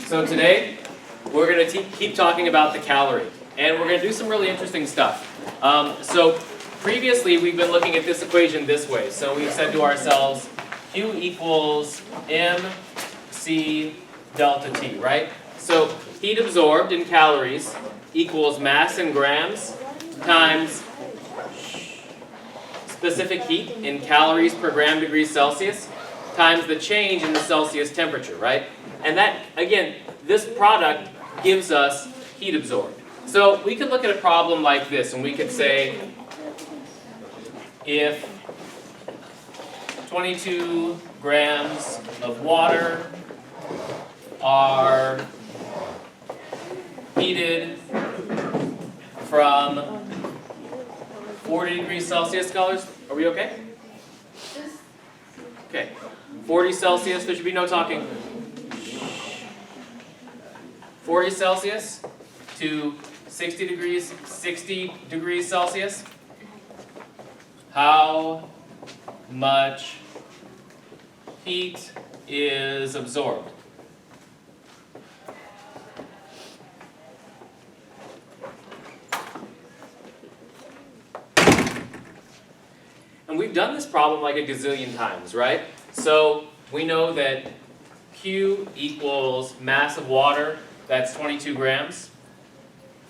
So today, we're going to keep talking about the calorie, and we're going to do some really interesting stuff. So previously, we've been looking at this equation this way. So we've said to ourselves, Q equals mc delta T, right? So heat absorbed in calories equals mass in grams times specific heat in calories per gram degrees Celsius times the change in the Celsius temperature, right? And that, again, this product gives us heat absorbed. So we could look at a problem like this, and we could say, if 22 grams of water are heated from 40 degrees Celsius, scholars, are we okay? Okay, 40 Celsius, there should be no talking. 40 Celsius to 60 degrees Celsius. How much heat is absorbed? And we've done this problem like a gazillion times, right? So we know that Q equals mass of water, that's 22 grams,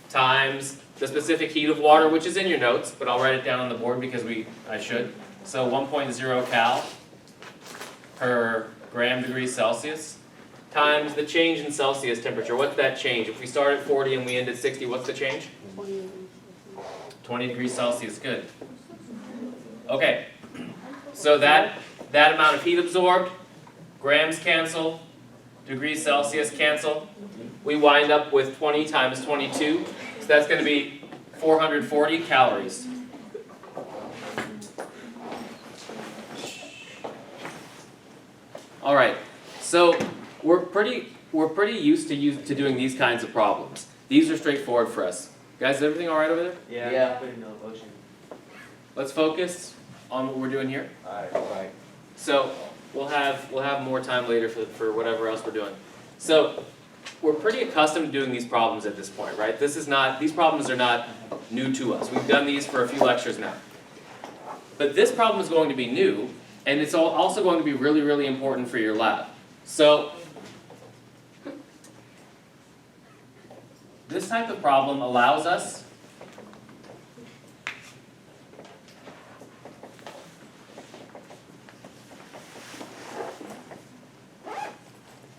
times the specific heat of water, which is in your notes, but I'll write it down on the board because I should. So 1.0 cal per gram degrees Celsius, times the change in Celsius temperature. What's that change? If we start at 40 and we end at 60, what's the change? 20 degrees Celsius, good. Okay, so that amount of heat absorbed, grams cancel, degrees Celsius cancel. We wind up with 20 times 22, so that's going to be 440 calories. All right, so we're pretty used to doing these kinds of problems. These are straightforward for us. Guys, is everything all right over there? Yeah. Let's focus on what we're doing here. All right. So we'll have more time later for whatever else we're doing. So we're pretty accustomed to doing these problems at this point, right? These problems are not new to us. We've done these for a few lectures now. But this problem is going to be new, and it's also going to be really, really important for your lab. So this type of problem allows us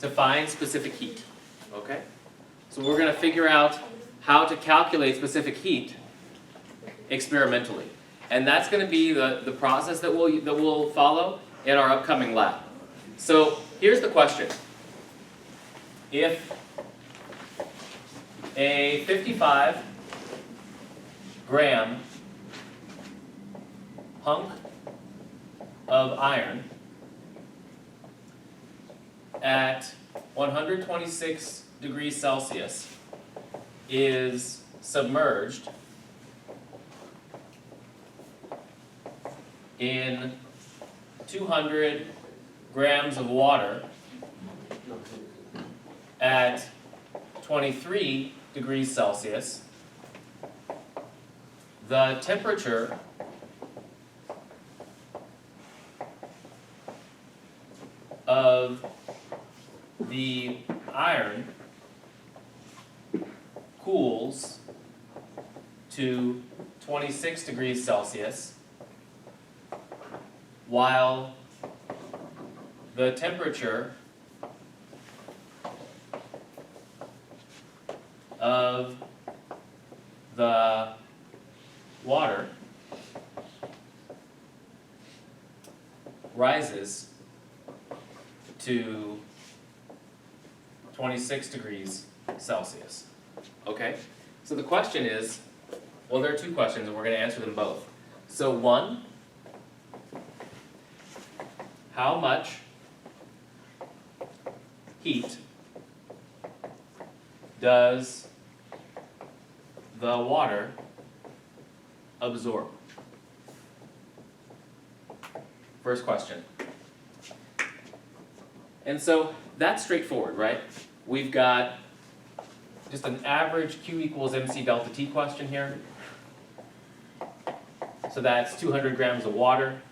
to find specific heat, okay? So we're going to figure out how to calculate specific heat experimentally. And that's going to be the process that we'll follow in our upcoming lab. So here's the question. If a 55 gram hunk of iron at 126 degrees Celsius is submerged in 200 grams of water at 23 degrees Celsius, the temperature of the iron cools to 26 degrees Celsius, while the temperature of the water rises to 26 degrees Celsius. Okay? So the question is, well, there are two questions, and we're going to answer them both. So one, how much heat does the water absorb? First question. And so that's straightforward, right? we've got just an average Q equals MC delta T question here. So that's 200 grams of water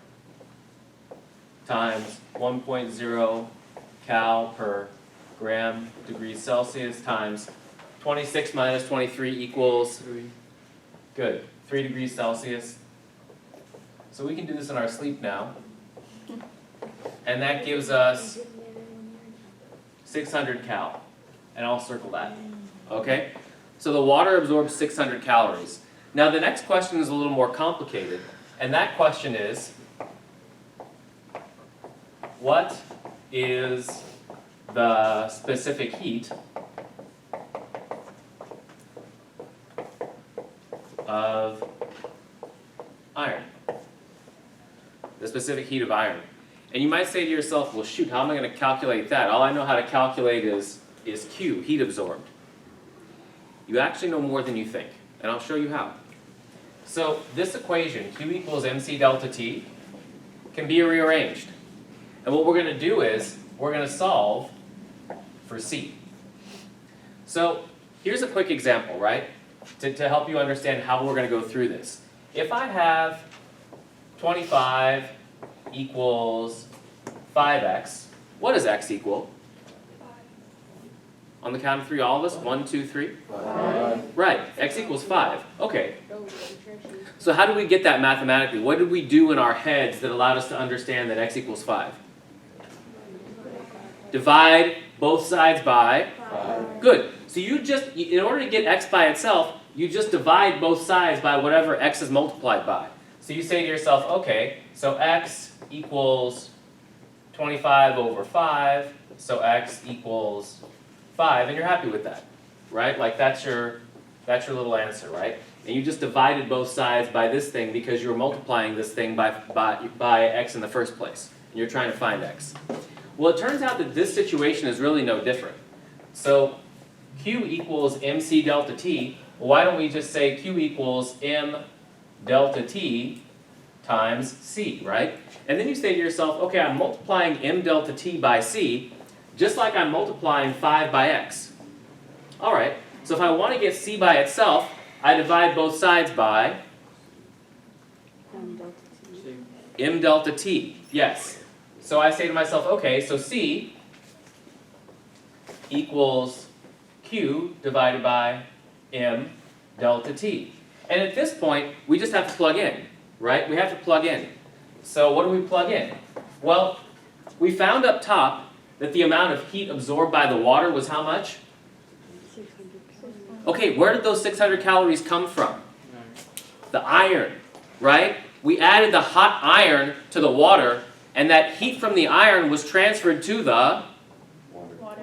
times 1.0 cal per gram degrees Celsius times 26 minus 23 equals 3. Good, 3 degrees Celsius. So we can do this in our sleep now. And that gives us 600 cal. And I'll circle that. Okay? So the water absorbs 600 calories. Now the next question is a little more complicated. And that question is, what is the specific heat of iron? The specific heat of iron. And you might say to yourself, well shoot, how am I going to calculate that? All I know how to calculate is Q, heat absorbed. You actually know more than you think, and I'll show you how. So this equation, Q equals MC delta T, can be rearranged. And what we're going to do is, we're going to solve for C. So here's a quick example, right? To help you understand how we're going to go through this. If I have 25 equals 5x, what does x equal? 5. On the count of 3, all of us? 1, 2, 3? 5. Right, x equals 5. Okay. So how do we get that mathematically? What did we do in our heads that allowed us to understand that x equals 5? Divide both sides by? 5. Good. So you just, in order to get x by itself, you just divide both sides by whatever x is multiplied by. So you say to yourself, okay, so x equals 25 over 5, so x equals 5, and you're happy with that, right? Like that's your little answer, right? And you just divided both sides by this thing because you were multiplying this thing by x in the first place, and you're trying to find x. Well, it turns out that this situation is really no different. So Q equals MC delta T. Well, why don't we just say Q equals M delta T times C, right? And then you say to yourself, okay, I'm multiplying M delta T by C, just like I'm multiplying 5 by x. All right, so if I want to get C by itself, I divide both sides by M delta T, yes. So I say to myself, okay, so C equals Q divided by M delta T. And at this point, we just have to plug in, right? We have to plug in. So what do we plug in? Well, we found up top that the amount of heat absorbed by the water was how much? 600. Okay, where did those 600 calories come from? The iron, right? We added the hot iron to the water, and that heat from the iron was transferred to the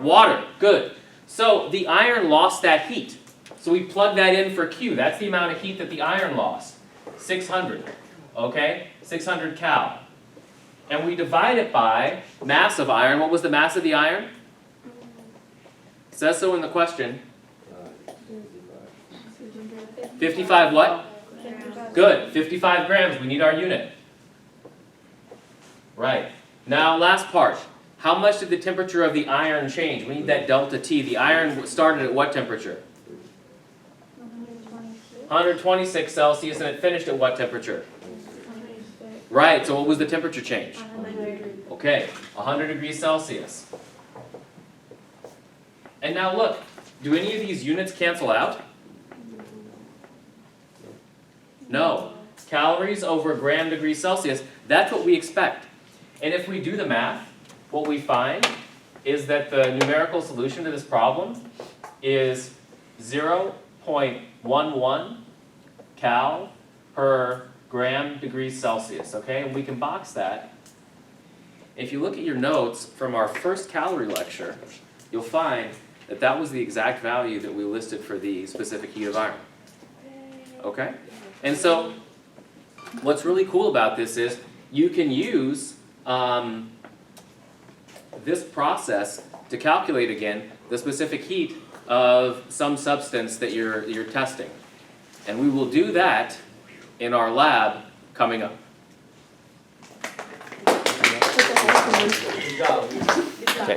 water. Good. So the iron lost that heat. So we plug that in for Q. That's the amount of heat that the iron lost. 600. Okay? 600 cal. And we divide it by mass of iron. What was the mass of the iron? It says so in the question. 55 what? Good. 55 grams. We need our unit. Right. Now, last part. How much did the temperature of the iron change? We need that delta T. The iron started at what temperature? 126 Celsius, and it finished at what temperature? Right, so what was the temperature change? 100. Okay, 100 degrees Celsius. And now look, do any of these units cancel out? No. Calories over gram degrees Celsius, that's what we expect. And if we do the math, what we find is that the numerical solution to this problem is 0.11 cal per gram degrees Celsius, okay? And we can box that. If you look at your notes from our first calorie lecture, you'll find that that was the exact value that we listed for the specific heat of iron, okay? And so, what's really cool about this is you can use this process to calculate again the specific heat of some substance that you're testing. And we will do that in our lab coming up. Good job. Okay.